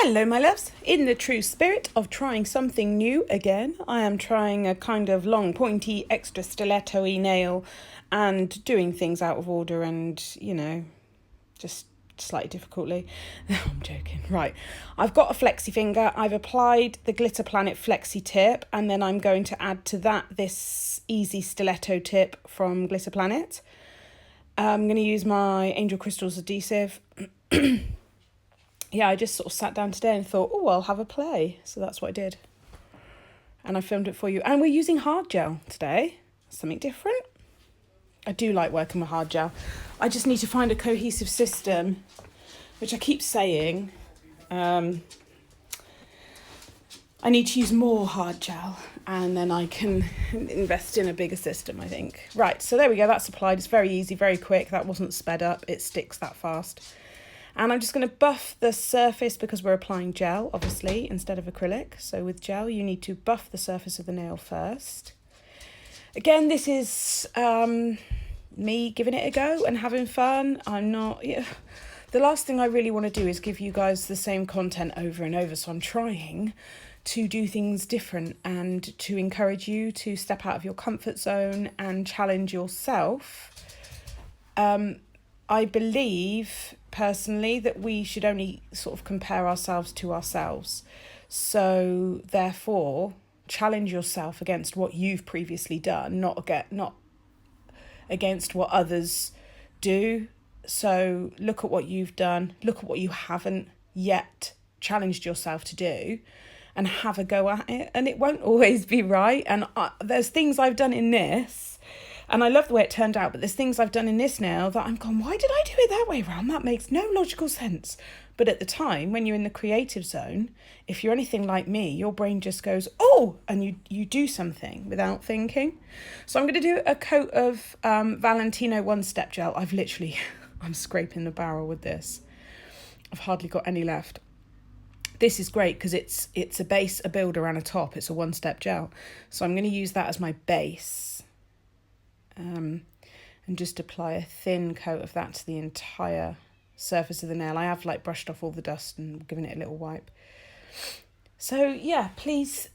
Hello, my loves. In the true spirit of trying something new again, I am trying a kind of long, pointy, extra stiletto-y nail and doing things out of order and, just slightly difficultly. I'm joking. Right. I've got a flexi finger. I've applied the Glitter Planet flexi tip, and then I'm going to add to that this easy stiletto tip from Glitter Planet. I'm going to use my Angel Crystals adhesive. Yeah, I just sort of sat down today and thought, oh, I'll have a play. So that's what I did. And I filmed it for you. And we're using hard gel today. Something different. I do like working with hard gel. I just need to find a cohesive system, which I keep saying. I need to use more hard gel and then I can invest in a bigger system, I think. Right, so there we go. That's applied. It's very easy, very quick. That wasn't sped up. It sticks that fast. And I'm just going to buff the surface because we're applying gel, obviously, instead of acrylic. So with gel, you need to buff the surface of the nail first. Again, this is me giving it a go and having fun. I'm not... Yeah. The last thing I really want to do is give you guys the same content over and over. So I'm trying to do things different and to encourage you to step out of your comfort zone and challenge yourself. I believe personally that we should only sort of compare ourselves to ourselves. So therefore, challenge yourself against what you've previously done, not against what others do. So look at what you've done, look at what you haven't yet challenged yourself to do and have a go at it. And it won't always be right. And there's things I've done in this, and I love the way it turned out, but there's things I've done in this now that I'm going, why did I do it that way around? That makes no logical sense. But at the time, when you're in the creative zone, if you're anything like me, your brain just goes, oh, and you do something without thinking. So I'm going to do a coat of Valentino one-step gel. I'm scraping the barrel with this. I've hardly got any left. This is great because it's a base, a builder and a top. It's a one-step gel. So I'm going to use that as my base. And just apply a thin coat of that to the entire surface of the nail. I have brushed off all the dust and given it a little wipe. So yeah, please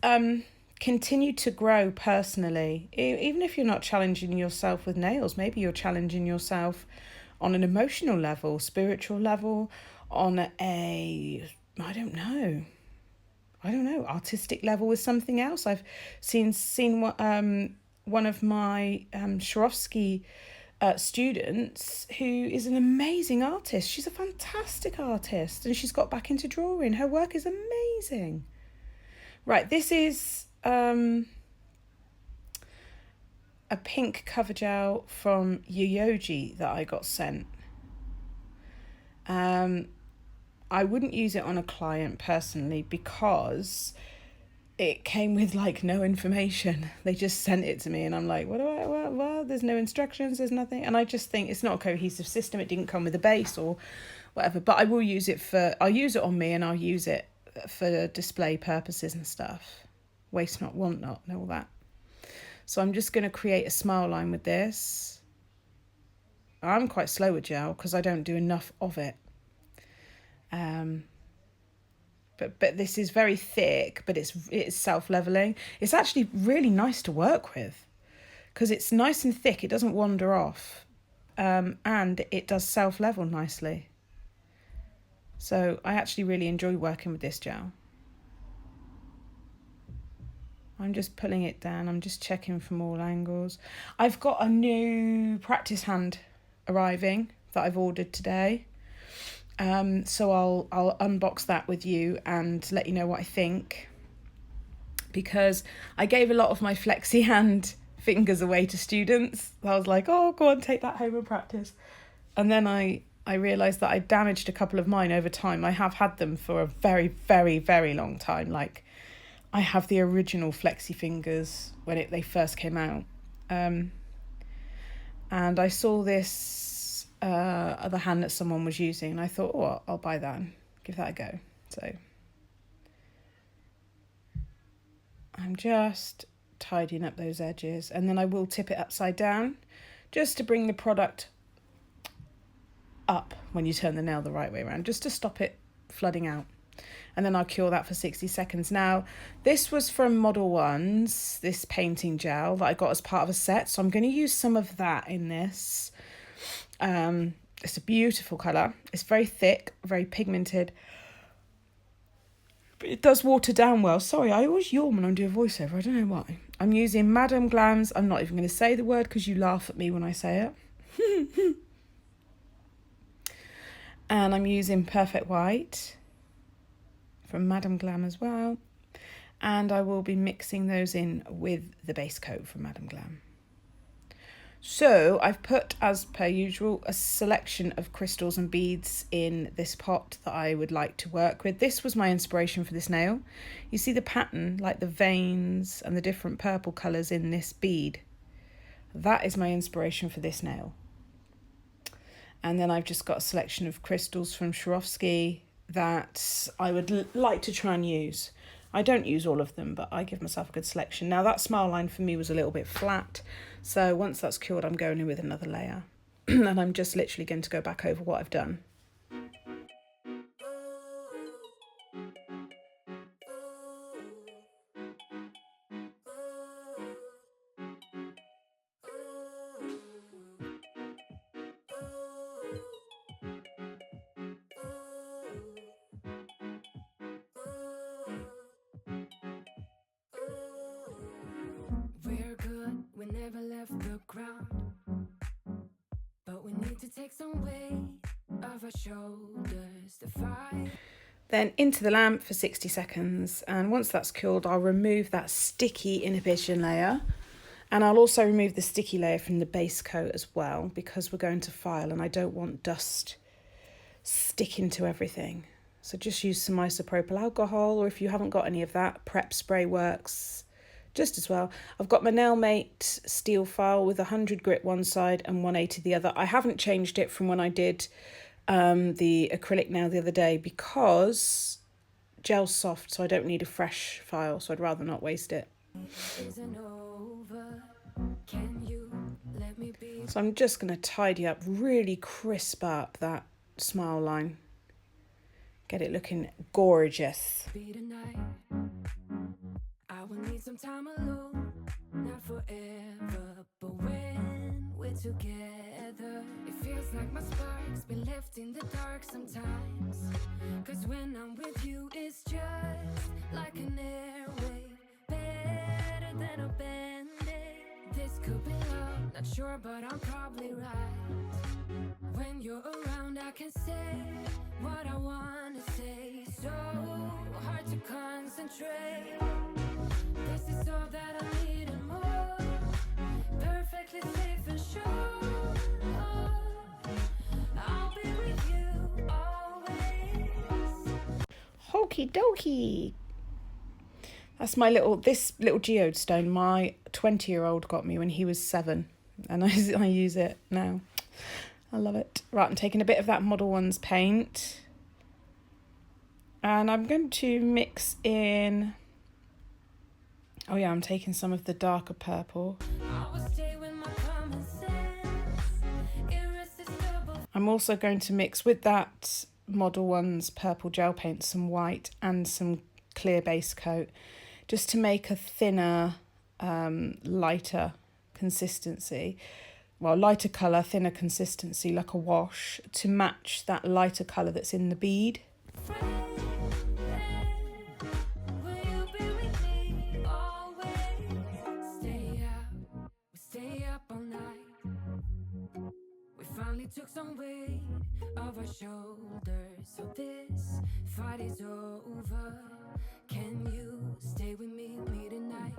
continue to grow personally. Even if you're not challenging yourself with nails, maybe you're challenging yourself on an emotional level, spiritual level, on a, I don't know, artistic level with something else. I've seen what one of my Swarovski students, who is an amazing artist. She's a fantastic artist and she's got back into drawing. Her work is amazing. Right, this is a pink cover gel from Yoyogi that I got sent. I wouldn't use it on a client personally because it came with no information. They just sent it to me and I'm like, well, there's no instructions, there's nothing. And I just think it's not a cohesive system. It didn't come with a base or whatever, but I will use it I'll use it on me and I'll use it for display purposes and stuff. Waste not, want not, and all that. So I'm just going to create a smile line with this. I'm quite slow with gel because I don't do enough of it. But this is very thick, but it's self-leveling. It's actually really nice to work with because it's nice and thick. It doesn't wander off, and it does self-level nicely. So I actually really enjoy working with this gel. I'm just pulling it down. I'm just checking from all angles. I've got a new practice hand arriving that I've ordered today. So I'll unbox that with you and let you know what I think, because I gave a lot of my flexi hand fingers away to students. I was like, oh, go on, take that home and practice. And then I realised that I damaged a couple of mine over time. I have had them for a very, very, very long time. I have the original flexi fingers when they first came out. And I saw this other hand that someone was using and I thought, oh, I'll buy that and give that a go. So I'm just tidying up those edges, and then I will tip it upside down just to bring the product up when you turn the nail the right way around, just to stop it flooding out. And then I'll cure that for 60 seconds. Now, this was from Model 1's, this painting gel that I got as part of a set. So I'm going to use some of that in this. It's a beautiful colour. It's very thick, very pigmented. But it does water down well. Sorry, I always yawn when I'm doing voiceover. I don't know why. I'm using Madame Glam's. I'm not even going to say the word because you laugh at me when I say it. And I'm using Perfect White from Madame Glam as well. And I will be mixing those in with the base coat from Madame Glam. So I've put, as per usual, a selection of crystals and beads in this pot that I would like to work with. This was my inspiration for this nail. You see the pattern, like the veins and the different purple colours in this bead. That is my inspiration for this nail. And then I've just got a selection of crystals from Swarovski that I would like to try and use. I don't use all of them, but I give myself a good selection. Now that smile line for me was a little bit flat. So once that's cured, I'm going in with another layer. And I'm just literally going to go back over what I've done. We're good, we never left the ground, but we need to take some weight off our shoulders to fight. Then into the lamp for 60 seconds, and once that's cooled, I'll remove that sticky inhibition layer, and I'll also remove the sticky layer from the base coat as well, because we're going to file and I don't want dust sticking to everything. So just use some isopropyl alcohol, or if you haven't got any of that, prep spray works just as well. I've got my Nailmate steel file with 100 grit one side and 180 the other. I haven't changed it from when I did the acrylic nail the other day because gel's soft, so I don't need a fresh file, so I'd rather not waste it. So I'm just going to tidy up, really crisp up that smile line. Get it looking gorgeous. I will need some time alone, not forever, but when we're together, it feels like my spark's been left in the dark sometimes. Cause when I'm with you, it's just like an airwave, better than a band-aid. This could be love, not sure, but I'm probably right. When you're around, I can say what I wanna say. So hard to concentrate. This is all that I need and more. Perfectly safe and sure. I'll be with you always. Okie dokie. That's my this little geode stone my 20-year-old got me when he was 7, and I use it now. I love it. Right, I'm taking a bit of that Model 1's paint, and I'm going to mix in, oh yeah, I'm taking some of the darker purple. I'm also going to mix with that Model 1's purple gel paint some white and some clear base coat, just to make a thinner, lighter consistency. Well, lighter colour, thinner consistency, like a wash, to match that lighter colour that's in the bead. Took some weight off our shoulders, so this fight is over. Can you stay with me tonight?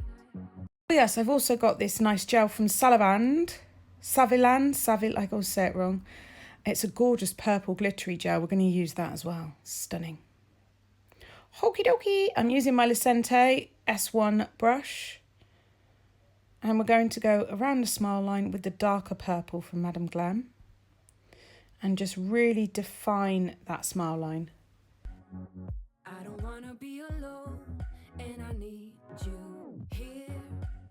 Yes, I've also got this nice gel from Saviland, I always say it wrong. It's a gorgeous purple glittery gel. We're going to use that as well. Stunning. Okie dokie. I'm using my Lucente S1 brush. And we're going to go around the smile line with the darker purple from Madame Glam. And just really define that smile line. I don't wanna be alone, and I need you here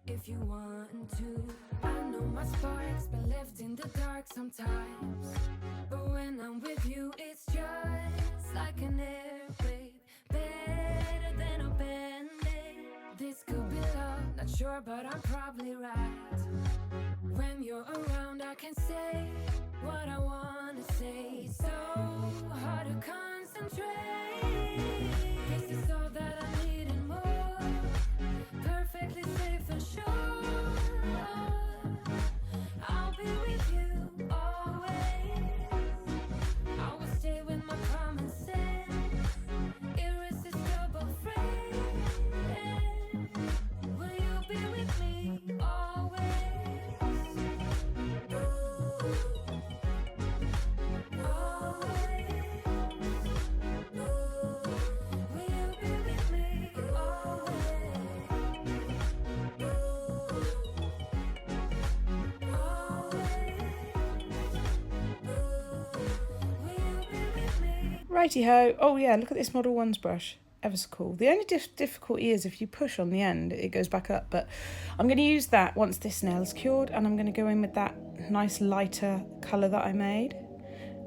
if you want to. I know my spark's been left in the dark sometimes, but when I'm with you, it's just like an airwave, this could be love, not sure, but I'm probably right. When you're around, I can say what I wanna say. So hard to concentrate. Guess it's all that I need and more. Perfectly safe and sure. I'll be with you always. I will stay with my common sense. Irresistible friend. Will you be with me always? Always. Will you be with me Righty ho. Oh yeah, look at this Model 1's brush. Ever so cool. The only difficulty is if you push on the end, it goes back up. But I'm going to use that once this nail's cured, and I'm going to go in with that nice lighter colour that I made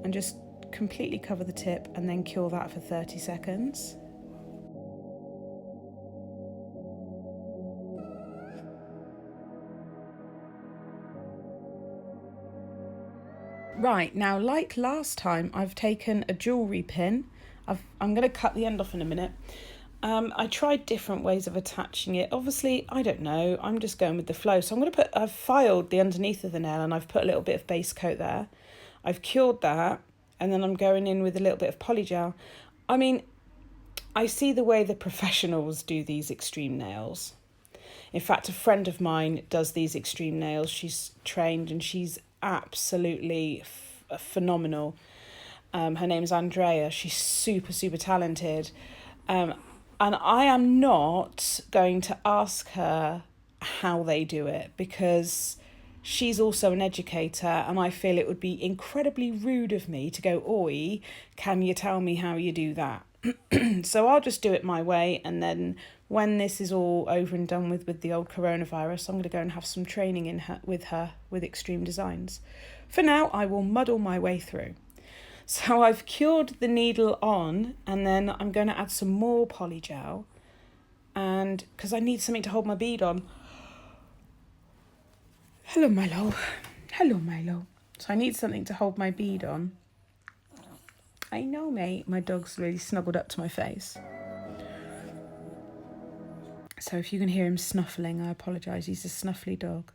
and just completely cover the tip and then cure that for 30 seconds. Right, now like last time, I've taken a jewellery pin. I'm going to cut the end off in a minute. I tried different ways of attaching it. Obviously, I don't know, I'm just going with the flow. So I've filed the underneath of the nail and I've put a little bit of base coat there. I've cured that, and then I'm going in with a little bit of polygel. I mean, I see the way the professionals do these extreme nails. In fact, a friend of mine does these extreme nails. She's trained and she's absolutely phenomenal. Her name's Andrea. She's super, super talented. And I am not going to ask her how they do it because she's also an educator, and I feel it would be incredibly rude of me to go, "Oi, can you tell me how you do that?" So I'll just do it my way, and then when this is all over and done with the old coronavirus, I'm going to go and have some training with her with Extreme Designs. For now, I will muddle my way through. So I've cured the needle on, and then I'm going to add some more polygel, and because I need something to hold my bead on. Hello, Milo. Hello, Milo. So I need something to hold my bead on. I know, mate. My dog's really snuggled up to my face. So if you can hear him snuffling, I apologise. He's a snuffly dog.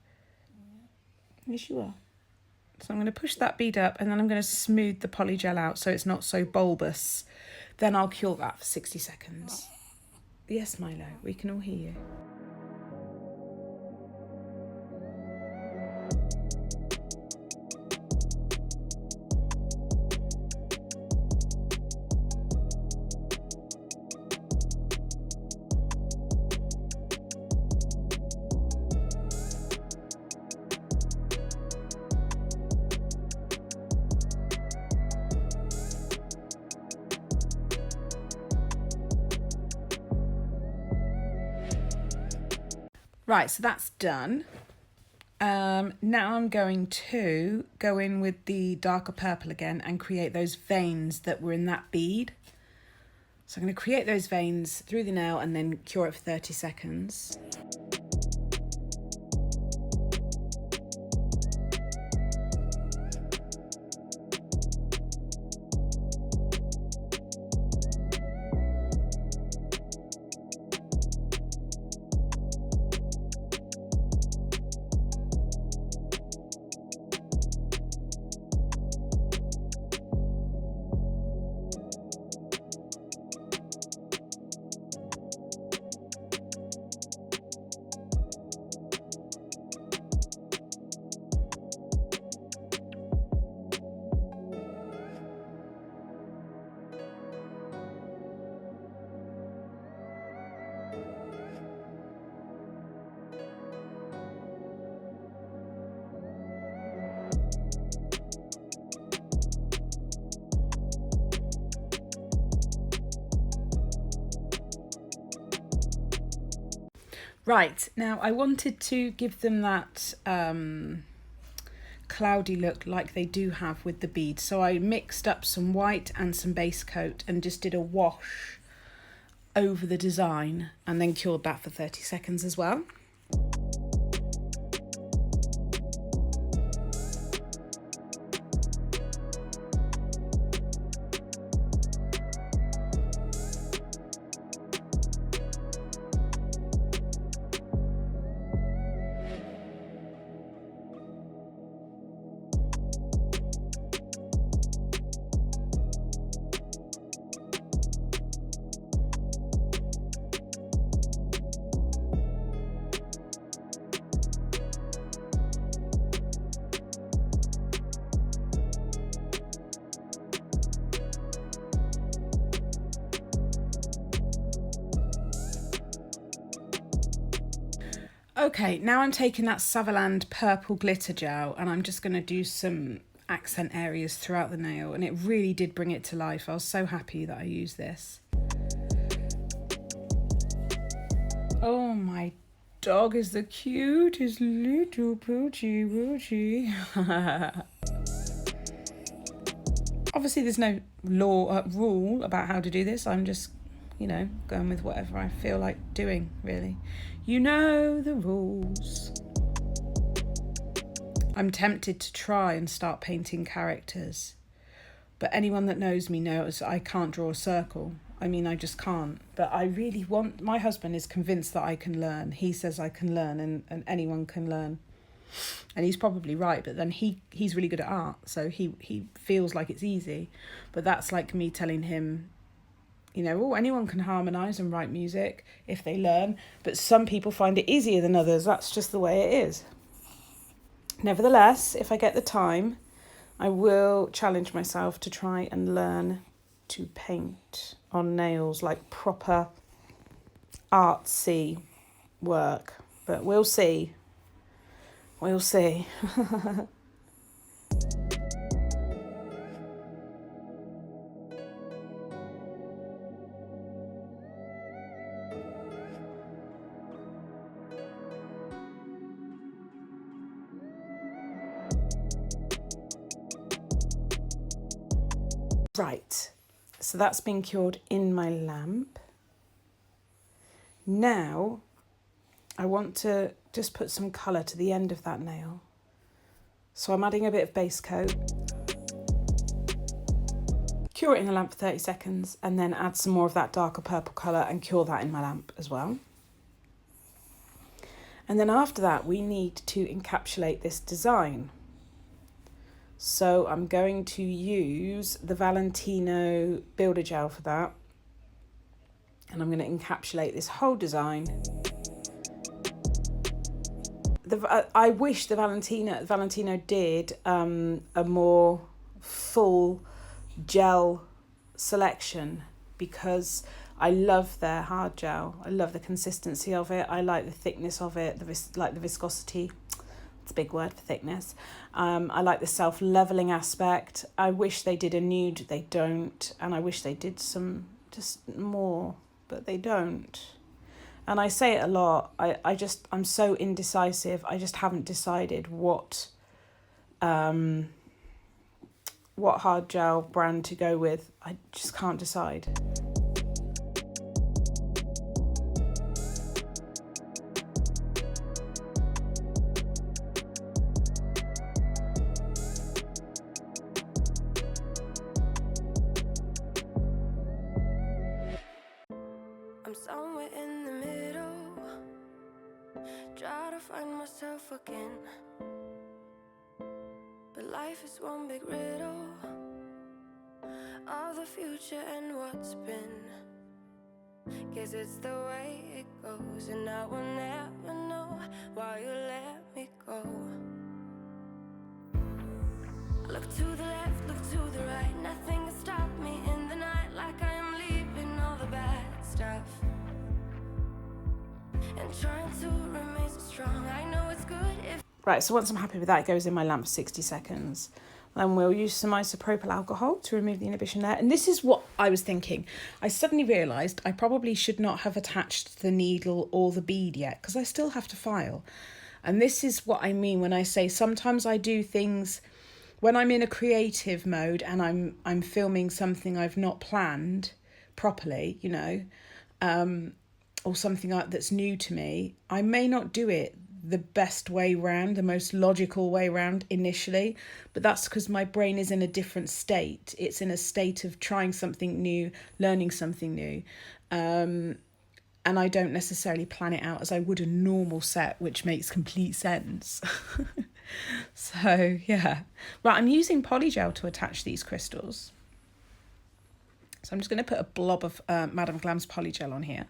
Yes, you are. So I'm going to push that bead up, and then I'm going to smooth the polygel out so it's not so bulbous. Then I'll cure that for 60 seconds. Yes, Milo, we can all hear you. Right, so that's done. Now I'm going to go in with the darker purple again and create those veins that were in that bead. So I'm going to create those veins through the nail and then cure it for 30 seconds. Right, now I wanted to give them that cloudy look like they do have with the beads. So I mixed up some white and some base coat and just did a wash over the design and then cured that for 30 seconds as well. Okay, now I'm taking that Savaland purple glitter gel and I'm just going to do some accent areas throughout the nail, and it really did bring it to life. I was so happy that I used this. Oh, my dog is the cutest little poochie woochie. Obviously there's no rule about how to do this. I'm just, going with whatever I feel like doing, really. You know the rules. I'm tempted to try and start painting characters, but anyone that knows me knows I can't draw a circle. I mean, I just can't. But I really want... My husband is convinced that I can learn. He says I can learn and anyone can learn. And he's probably right, but then he's really good at art, so he feels like it's easy. But that's like me telling him, anyone can harmonise and write music if they learn, but some people find it easier than others. That's just the way it is. Nevertheless, if I get the time, I will challenge myself to try and learn to paint on nails, like proper artsy work. But we'll see. We'll see. Right, so that's been cured in my lamp. Now I want to just put some colour to the end of that nail. So I'm adding a bit of base coat, cure it in the lamp for 30 seconds, and then add some more of that darker purple colour and cure that in my lamp as well. And then after that, we need to encapsulate this design. So I'm going to use the Valentino builder gel for that. And I'm going to encapsulate this whole design. I wish the Valentino did a more full gel selection, because I love their hard gel. I love the consistency of it. I like the thickness of it, the viscosity. It's a big word for thickness. I like the self-leveling aspect. I wish they did a nude. They don't. And I wish they did some just more, but they don't. And I say it a lot. I'm so indecisive. I just haven't decided what hard gel brand to go with. I just can't decide. I'm somewhere in the middle, try to find myself again, but life is one big riddle of the future and what's been. Guess it's the way it goes, and I will never know why you let me go. Look to the left, look to the right, nothing can stop me in the night, like I am leaving all the bad stuff and trying to remain so strong. I know it's good if... Right, so once I'm happy with that, it goes in my lamp for 60 seconds. Then we'll use some isopropyl alcohol to remove the inhibition there. And this is what I was thinking. I suddenly realised I probably should not have attached the needle or the bead yet, because I still have to file. And this is what I mean when I say sometimes I do things when I'm in a creative mode and I'm filming something I've not planned properly, or something that's new to me, I may not do it the best way round, the most logical way round initially, but that's because my brain is in a different state. It's in a state of trying something new, learning something new. And I don't necessarily plan it out as I would a normal set, which makes complete sense. So, yeah. Right, I'm using Polygel to attach these crystals. So I'm just going to put a blob of Madame Glam's Polygel on here.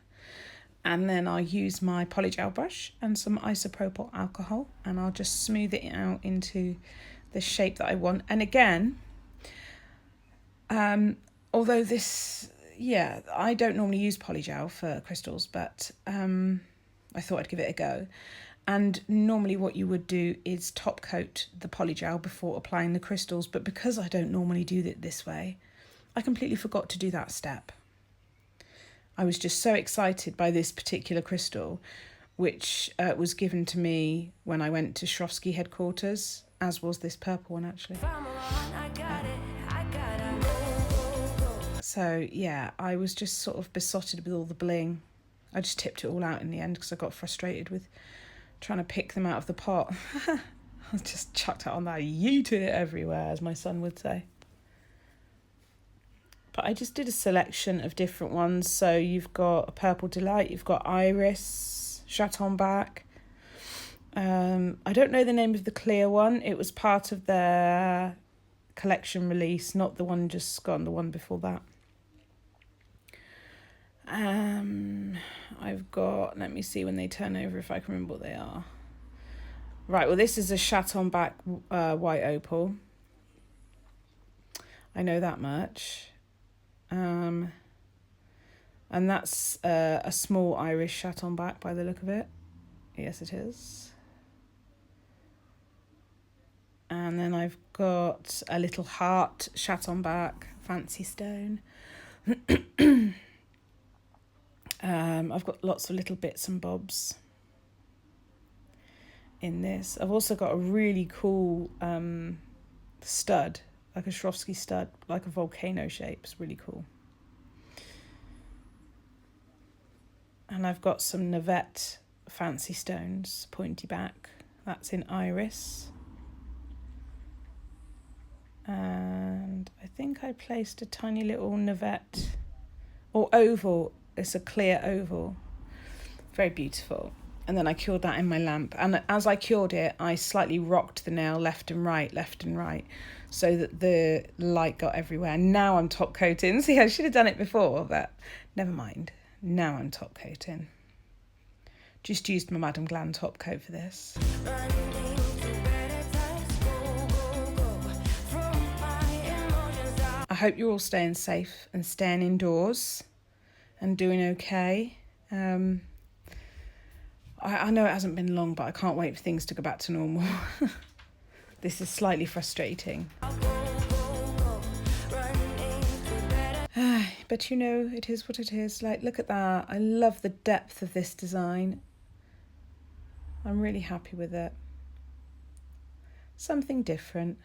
And then I'll use my Polygel brush and some isopropyl alcohol. And I'll just smooth it out into the shape that I want. And again, although this... Yeah, I don't normally use Polygel for crystals, but I thought I'd give it a go. And normally what you would do is top coat the Polygel before applying the crystals. But because I don't normally do it this way, I completely forgot to do that step. I was just so excited by this particular crystal, which was given to me when I went to Swarovski headquarters, as was this purple one actually. So yeah, I was just sort of besotted with all the bling. I just tipped it all out in the end because I got frustrated with trying to pick them out of the pot. I just chucked it on there, yeeted it everywhere, as my son would say. But I just did a selection of different ones. So you've got a Purple Delight, you've got Iris, Chaton back. I don't know the name of the clear one. It was part of their collection release, not the one just gone, the one before that. I've got, let me see when they turn over if I can remember what they are. Right, well this is a Chaton back white opal. I know that much. And that's a small Irish Chaton back by the look of it. Yes, it is. And then I've got a little heart Chaton back, fancy stone. I've got lots of little bits and bobs in this. I've also got a really cool stud, like a Swarovski stud, like a volcano shape. It's really cool. And I've got some navette fancy stones, pointy back. That's in Iris. And I think I placed a tiny little navette or oval. It's a clear oval. Very beautiful. And then I cured that in my lamp. And as I cured it, I slightly rocked the nail left and right, so that the light got everywhere. Now I'm top coating. See, I should have done it before, but never mind. Now I'm top coating. Just used my Madame Glam top coat for this. I hope you're all staying safe and staying indoors and doing okay. I know it hasn't been long, but I can't wait for things to go back to normal. This is slightly frustrating. But you know, it is what it is. Like, look at that. I love the depth of this design. I'm really happy with it. Something different.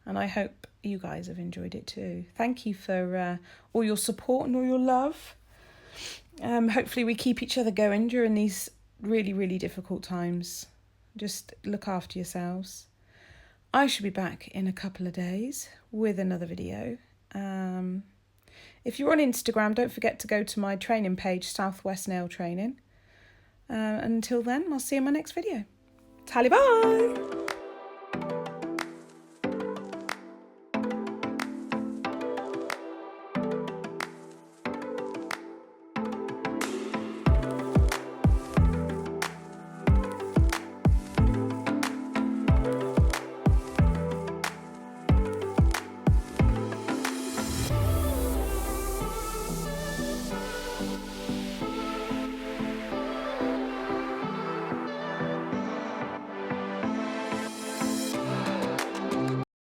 And I hope you guys have enjoyed it too. Thank you for all your support and all your love. Hopefully we keep each other going during these really, really difficult times. Just look after yourselves. I should be back in a couple of days with another video. If you're on Instagram, don't forget to go to my training page, Southwest Nail Training. Until then, I'll see you in my next video. Tally bye!